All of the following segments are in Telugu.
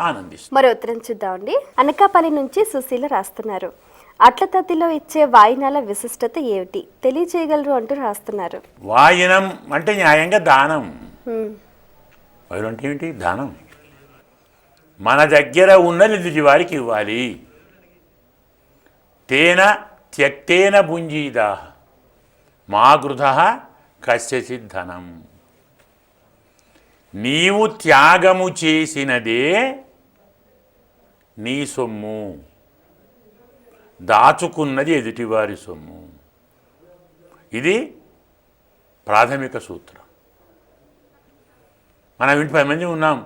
ఆనందిస్తాం. మరో ఉత్తరం చూద్దామండి. అనకాపల్లి నుంచి సుశీల రాస్తున్నారు. అట్ల తద్దిలో ఇచ్చే వాయినాల విశిష్టత ఏమిటి తెలియచేయగలరు అంటూ రాస్తున్నారు. వాయినం అంటే న్యాయంగా దానం. వాయినం అంటే ఏమిటి? దానం. మన దగ్గర ఉన్నది ఎదుటి వారికి ఇవ్వాలి. తేన త్యక్తేన భుంజీదా మా గృధ కస్యచిత్ ధనం. నీవు త్యాగము చేసినదే నీ సొమ్ము, దాచుకున్నది ఎదుటివారి సొమ్ము. ఇది ప్రాథమిక సూత్రం. మనం ఇంటి 10 మంది ఉన్నాం,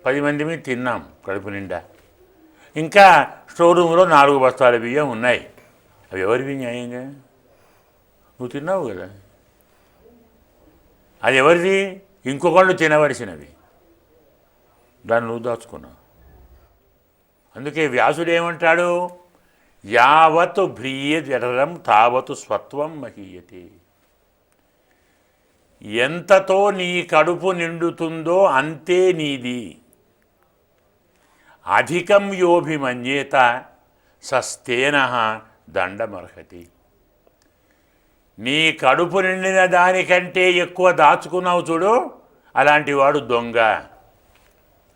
10 మంది మీద తిన్నాం కడుపు నిండా. ఇంకా స్టోర్ రూమ్లో 4 బస్తాల బియ్యం ఉన్నాయి. అవి ఎవరివి న్యాయంగా? నువ్వు తిన్నావు కదా, అది ఎవరిది? ఇంకొకళ్ళు తినవలసినవి. దాన్ని నువ్వు దాచుకున్నావు. అందుకే వ్యాసుడు ఏమంటాడు? యావత్ భ్రీయజరం తావతు స్వత్వం మహీయతే. ఎంతతో నీ కడుపు నిండుతుందో అంతే నీది. అధికం యోభిమన్యేత సస్తేన దండమర్హతి. నీ కడుపు నిండిన దానికంటే ఎక్కువ దాచుకున్నావు చూడు, అలాంటి వాడు దొంగ,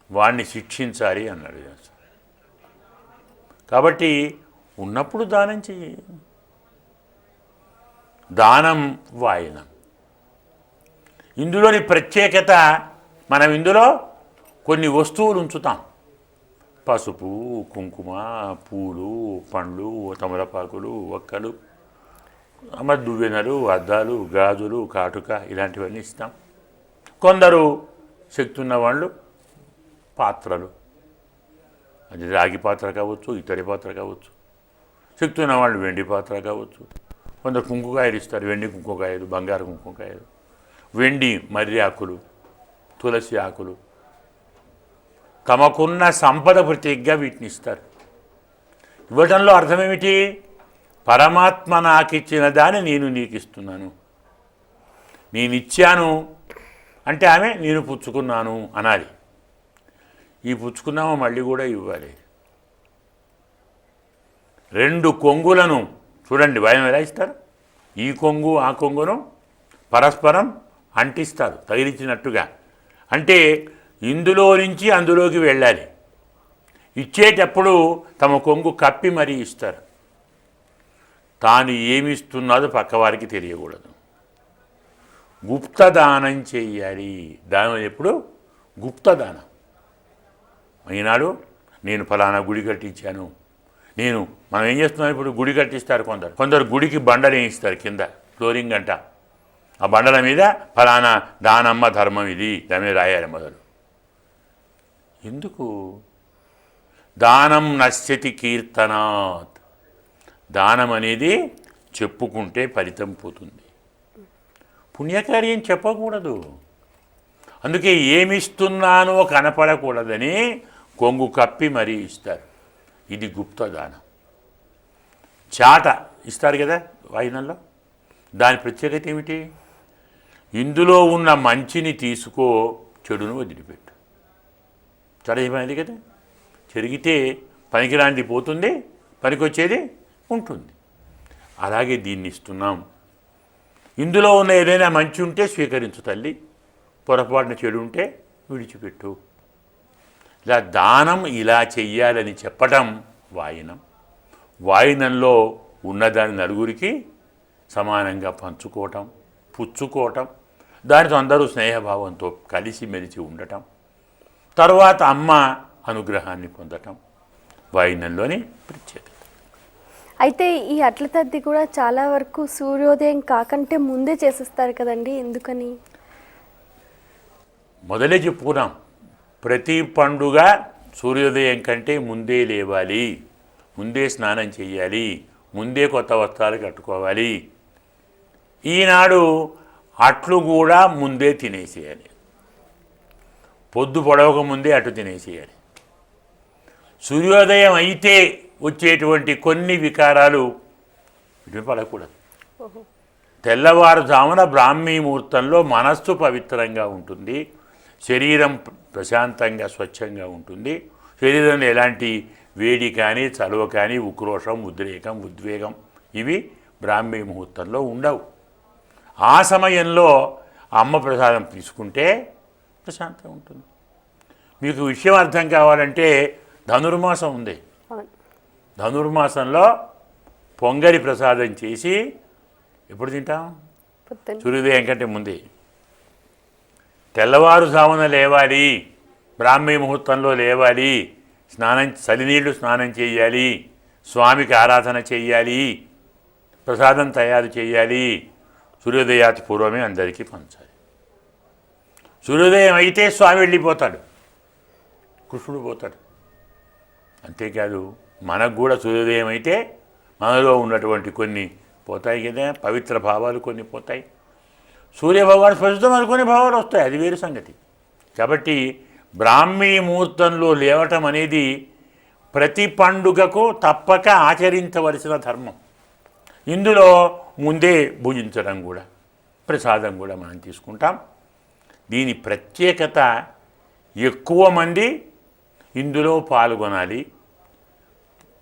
వాడిని శిక్షించాలి అన్నాడు. కాబట్టి ఉన్నప్పుడు దానం చెయ్యి. దానం వాయనం. ఇందులోని ప్రత్యేకత, మనం ఇందులో కొన్ని వస్తువులు ఉంచుతాం. పసుపు, కుంకుమ, పూలు, పండ్లు, తమలపాకులు, ఒక్కలు, దువ్వెనలు, అద్దాలు, గాజులు, కాటుక, ఇలాంటివన్నీ ఇస్తాం. కొందరు శక్తి ఉన్న వాళ్ళు పాత్రలు, అది రాగి పాత్ర కావచ్చు, ఇతడి పాత్ర కావచ్చు. శక్తి ఉన్న వాళ్ళు వెండి పాత్ర కావచ్చు. కొందరు కుంకుకాయలు ఇస్తారు, వెండి కుంకుకాయలు, బంగారు కుంకుకాయలు, వెండి మర్రి ఆకులు, తులసి ఆకులు. తమకున్న సంపద ప్రత్యేకంగా వీటిని ఇస్తారు. ఇవ్వడంలో అర్థమేమిటి? పరమాత్మ నాకు ఇచ్చిన దాన్ని నేను నీకు ఇస్తున్నాను. నేను ఇచ్చాను అంటే ఆమె నేను పుచ్చుకున్నాను అనాలి. ఈ పుచ్చుకున్నామో మళ్ళీ కూడా ఇవ్వాలి. 2 కొంగులను చూడండి, భయం ఎలా ఇస్తారు? ఈ కొంగు ఆ కొంగును పరస్పరం అంటిస్తారు తగిలించినట్టుగా. అంటే ఇందులో నుంచి అందులోకి వెళ్ళాలి. ఇచ్చేటప్పుడు తమ కొంగు కప్పి మరీ ఇస్తారు. తాను ఏమిస్తున్నదో పక్కవారికి తెలియకూడదు. గుప్తదానం చెయ్యాలి. దానం ఎప్పుడు? గుప్తదానం. ఈనాడు నేను ఫలానా గుడి కట్టించాను, మనం ఏం చేస్తున్నాం ఇప్పుడు? గుడి కట్టిస్తారు కొందరు గుడికి బండలు వేయిస్తారు కింద, ఫ్లోరింగ్ అంట. ఆ బండల మీద ఫలానా దానమ్మ ధర్మం ఇది, దాని మీద రాయాలి మొదలు. ఎందుకు? దానం నశ్యతి కీర్తనాత్. దానం అనేది చెప్పుకుంటే ఫలితం పోతుంది, పుణ్యకార్యం చెప్పకూడదు. అందుకే ఏమిస్తున్నానో కనపడకూడదని కొంగు కప్పి మరీ ఇస్తారు. ఇది గుప్తదానం. చాట ఇస్తారు కదా వాయినంలో, దాని ప్రత్యేకత ఏమిటి? ఇందులో ఉన్న మంచిని తీసుకో, చెడును వదిలిపెట్టు. చడేమైంది కదా, చెరిగితే పనికిరాంది పోతుంది, పనికొచ్చేది ఉంటుంది. అలాగే దీన్ని ఇస్తున్నాం. ఇందులో ఉన్న ఏదైనా మంచి ఉంటే స్వీకరించు తల్లి, పొరపాటున చెడు ఉంటే విడిచిపెట్టు. ఇలా దానం ఇలా చెయ్యాలని చెప్పటం వాయినం. వాయినంలో ఉన్నదాన్ని నలుగురికి సమానంగా పంచుకోవటం, పుచ్చుకోవటం, దానితో అందరూ స్నేహభావంతో కలిసిమెలిసి ఉండటం, తర్వాత అమ్మ అనుగ్రహాన్ని పొందటం వాయినంలోని ప్రత్యేకత. అయితే ఈ అట్ల తద్ది కూడా చాలా వరకు సూర్యోదయం కాకంటే ముందే చేసేస్తారు కదండి, ఎందుకని? మొదలే చెప్పుకున్నాం, ప్రతి పండుగ సూర్యోదయం కంటే ముందే లేవాలి, ముందే స్నానం చేయాలి, ముందే కొత్త వస్త్రాలు కట్టుకోవాలి. ఈనాడు అట్లు కూడా ముందే తినేసేయాలి, పొద్దు పొడవక ముందే అటు తినేసేయాలి. సూర్యోదయం అయితే వచ్చేటువంటి కొన్ని వికారాలు ఇటు పడకూడదు. తెల్లవారుజామున బ్రాహ్మీ ముహూర్తంలో మనస్సు పవిత్రంగా ఉంటుంది, శరీరం ప్రశాంతంగా స్వచ్ఛంగా ఉంటుంది. శరీరంలో ఎలాంటి వేడి కానీ చలువ కానీ ఉక్రోషం ఉద్రేకం ఉద్వేగం ఇవి బ్రాహ్మీ ముహూర్తంలో ఉండవు. ఆ సమయంలో అమ్మ ప్రసాదం తీసుకుంటే ప్రశాంతంగా ఉంటుంది. మీకు విషయం అర్థం కావాలంటే ధనుర్మాసం ఉంది. ధనుర్మాసంలో పొంగలి ప్రసాదం చేసి ఎప్పుడు తింటాం? సూర్యోదయం కంటే ముందే. తెల్లవారుజామున లేవాలి, బ్రాహ్మీ ముహూర్తంలో లేవాలి, చలినీళ్ళు స్నానం చేయాలి, స్వామికి ఆరాధన చేయాలి, ప్రసాదం తయారు చేయాలి. సూర్యోదయాతి పూర్వమే అందరికీ పంచాలి. సూర్యోదయం అయితే స్వామి వెళ్ళిపోతాడు, కృష్ణుడు పోతాడు. అంతేకాదు మనకు కూడా సూర్యోదయం అయితే మనలో ఉన్నటువంటి కొన్ని పోతాయి కదా, పవిత్ర భావాలు కొన్ని పోతాయి. సూర్యభగవాన్ స్పష్టం అనుకునే భావాలు వస్తాయి, అది వేరు సంగతి. కాబట్టి బ్రాహ్మీ ముహూర్తంలో లేవటం అనేది ప్రతి పండుగకు తప్పక ఆచరించవలసిన ధర్మం. ఇందులో ముందే భుజించడం కూడా, ప్రసాదం కూడా మనం తీసుకుంటాం. దీని ప్రత్యేకత ఎక్కువ మంది ఇందులో పాల్గొనాలి.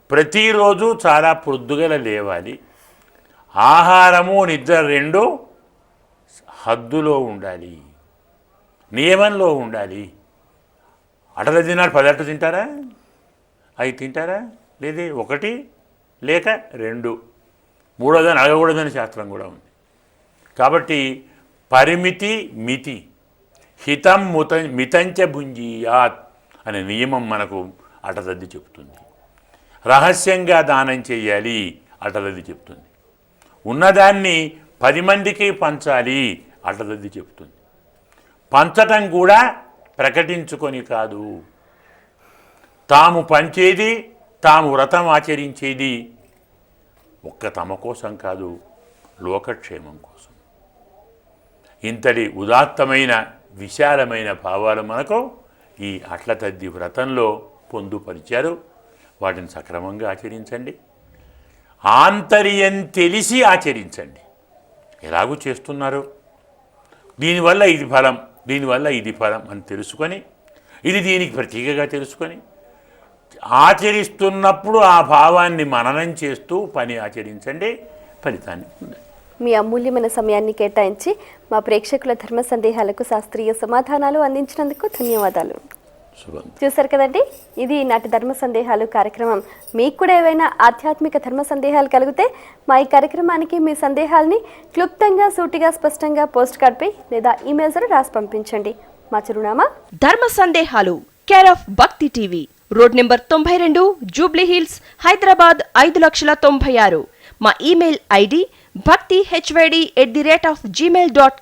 ప్రతిరోజు చాలా పొద్దుగల లేవాలి. ఆహారము నిద్ర రెండు హద్దులో ఉండాలి, నియమంలో ఉండాలి. అటలు తిన్నాడు 10 అట్లు తింటారా? 5 తింటారా? లేదే 1 లేక 2, 3వదని అడగకూడదని శాస్త్రం కూడా ఉంది. కాబట్టి పరిమితి మితి, హితం మితంచ భుంజీయాత్ అనే నియమం మనకు అటదద్ది చెప్తుంది. రహస్యంగా దానం చేయాలి అటదద్ది చెప్తుంది. ఉన్నదాన్ని 10 మందికి పంచాలి అటదద్ది చెప్తుంది. పంచటం కూడా ప్రకటించుకొని కాదు, తాము పంచేది, తాము వ్రతం ఆచరించేది ఒక్క తమ కోసం కాదు, లోకక్షేమం కోసం. ఇంతటి ఉదాత్తమైన విశాలమైన భావాలు మనకు ఈ అట్ల తద్ది వ్రతంలో పొందుపరిచారు. వాటిని సక్రమంగా ఆచరించండి. ఆంతర్యం తెలిసి ఆచరించండి. ఎలాగూ చేస్తున్నారు, దీనివల్ల ఇది ఫలం, దీనివల్ల ఇది ఫలం అని తెలుసుకొని, ఇది దీనికి ప్రతీకగా తెలుసుకొని ఆచరిస్తున్నప్పుడు ఆ భావాన్ని మననం చేస్తూ పని ఆచరించండి, ఫలితాన్ని పొందండి. మీ అమూల్యమైన సమయాన్ని కేటాయించి మా ప్రేక్షకుల ధర్మ సందేహాలకు శాస్త్రీయ సమాధానాలు అందించినందుకు ధన్యవాదాలు. చూశారు కదండి, ఇది నాటి ధర్మ సందేహాలు కార్యక్రమం. మీకు కూడా ఏవైనా ఆధ్యాత్మిక ధర్మ సందేహాలు కలిగితే మా ఈ కార్యక్రమానికి మీ సందేహాలని క్లుప్తంగా, సూటిగా, స్పష్టంగా పోస్ట్ కార్డ్పై లేదా ఈమెయిల్స్ రాసి పంపించండి. మా చిరునామా ధర్మ సందేహాలు, కేర్ ఆఫ్ భక్తి TV, road number 92, Jubilee hills, Hyderabad 5,96,000. మా ఈమెయిల్ ఐడి bhaktihyd@gmail.com.